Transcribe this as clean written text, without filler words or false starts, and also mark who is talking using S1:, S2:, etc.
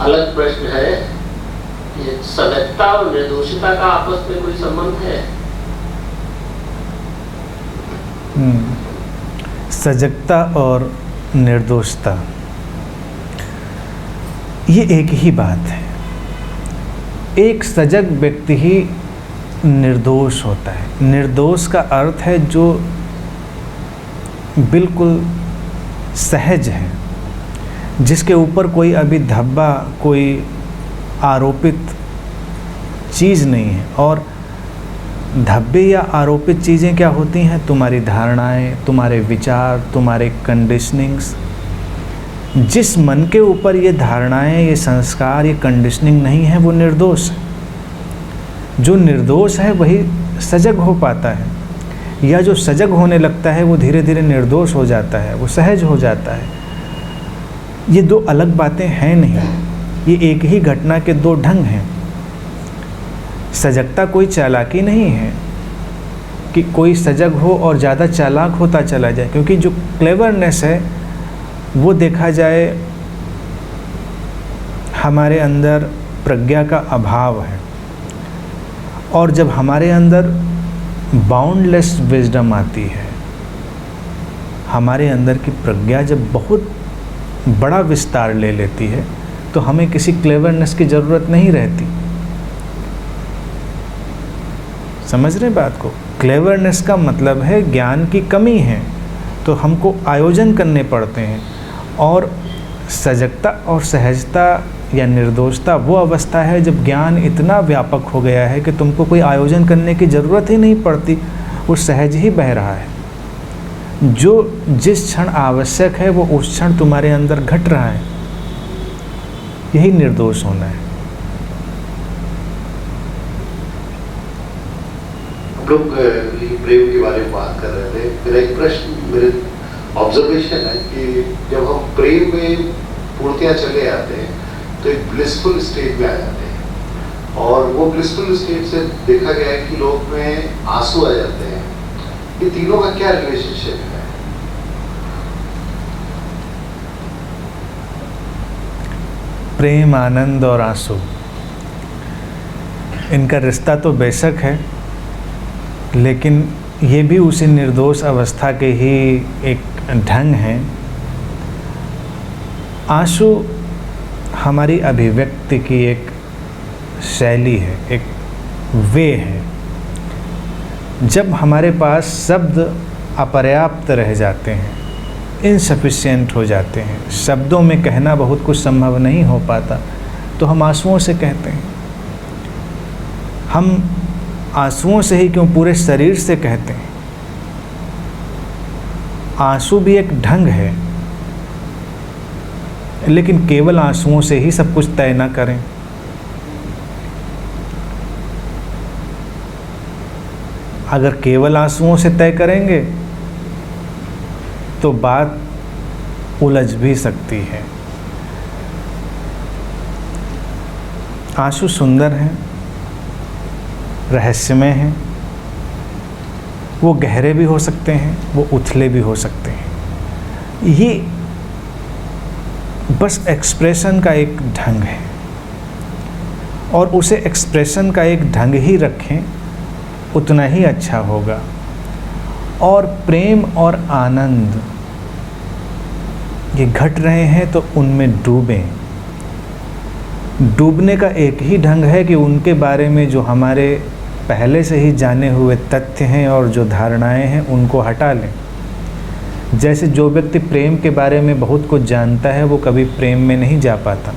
S1: अलग प्रश्न है, ये सजगता और निर्दोषिता का आपस में कोई संबंध है?
S2: सजगता और निर्दोषता ये एक ही बात है। एक सजग व्यक्ति ही निर्दोष होता है। निर्दोष का अर्थ है जो बिल्कुल सहज है, जिसके ऊपर कोई अभी धब्बा, कोई आरोपित चीज़ नहीं है। और धब्बे या आरोपित चीज़ें क्या होती हैं? तुम्हारी धारणाएं, तुम्हारे विचार, तुम्हारे कंडीशनिंग्स। जिस मन के ऊपर ये धारणाएं, ये संस्कार, ये कंडीशनिंग नहीं है, वो निर्दोष है। जो निर्दोष है वही सजग हो पाता है, या जो सजग होने लगता है वो धीरे धीरे निर्दोष हो जाता है, वो सहज हो जाता है। ये दो अलग बातें हैं नहीं, ये एक ही घटना के दो ढंग हैं। सजगता कोई चालाकी नहीं है कि कोई सजग हो और ज़्यादा चालाक होता चला जाए, क्योंकि जो क्लेवरनेस है वो देखा जाए हमारे अंदर प्रज्ञा का अभाव है। और जब हमारे अंदर बाउंडलेस विजडम आती है, हमारे अंदर की प्रज्ञा जब बहुत बड़ा विस्तार ले लेती है, तो हमें किसी क्लेवरनेस की ज़रूरत नहीं रहती। समझ रहे बात को? क्लेवरनेस का मतलब है ज्ञान की कमी है, तो हमको आयोजन करने पड़ते हैं। और सजगता और सहजता या निर्दोषता वो अवस्था है जब ज्ञान इतना व्यापक हो गया है कि तुमको कोई आयोजन करने की ज़रूरत ही नहीं पड़ती, वो सहज ही बह रहा है। जो जिस क्षण आवश्यक है वो उस क्षण तुम्हारे अंदर घट रहा है, यही निर्दोष होना है।
S1: हम लोग प्रेम के बारे में बात कर रहे थे। मेरा एक प्रश्न, मेरे ऑब्जर्वेशन है कि जब हम प्रेम में पूर्तियाँ चले आते हैं तो एक ब्लिसफुल स्टेट में आ जाते हैं, और वो ब्लिसफुल स्टेट से देखा गया है कि लोग में आंसू आ जाते हैं। ये तीनों का क्या रिलेशनशिप है?
S2: प्रेम, आनंद और आंसू, इनका रिश्ता तो बेशक है, लेकिन ये भी उसी निर्दोष अवस्था के ही एक ढंग है। आंसू हमारी अभिव्यक्ति की एक शैली है, एक वे है। जब हमारे पास शब्द अपर्याप्त रह जाते हैं, इनसफिशिएंट हो जाते हैं, शब्दों में कहना बहुत कुछ संभव नहीं हो पाता, तो हम आंसुओं से कहते हैं। हम आंसुओं से ही क्यों, पूरे शरीर से कहते हैं। आंसू भी एक ढंग है, लेकिन केवल आंसुओं से ही सब कुछ तय न करें। अगर केवल आंसुओं से तय करेंगे तो बात उलझ भी सकती है। आंसू सुंदर हैं, रहस्यमय हैं, वो गहरे भी हो सकते हैं, वो उथले भी हो सकते हैं। ये बस एक्सप्रेशन का एक ढंग है, और उसे एक्सप्रेशन का एक ढंग ही रखें, उतना ही अच्छा होगा। और प्रेम और आनंद ये घट रहे हैं तो उनमें डूबें। डूबने का एक ही ढंग है कि उनके बारे में जो हमारे पहले से ही जाने हुए तथ्य हैं और जो धारणाएं हैं उनको हटा लें। जैसे जो व्यक्ति प्रेम के बारे में बहुत कुछ जानता है वो कभी प्रेम में नहीं जा पाता।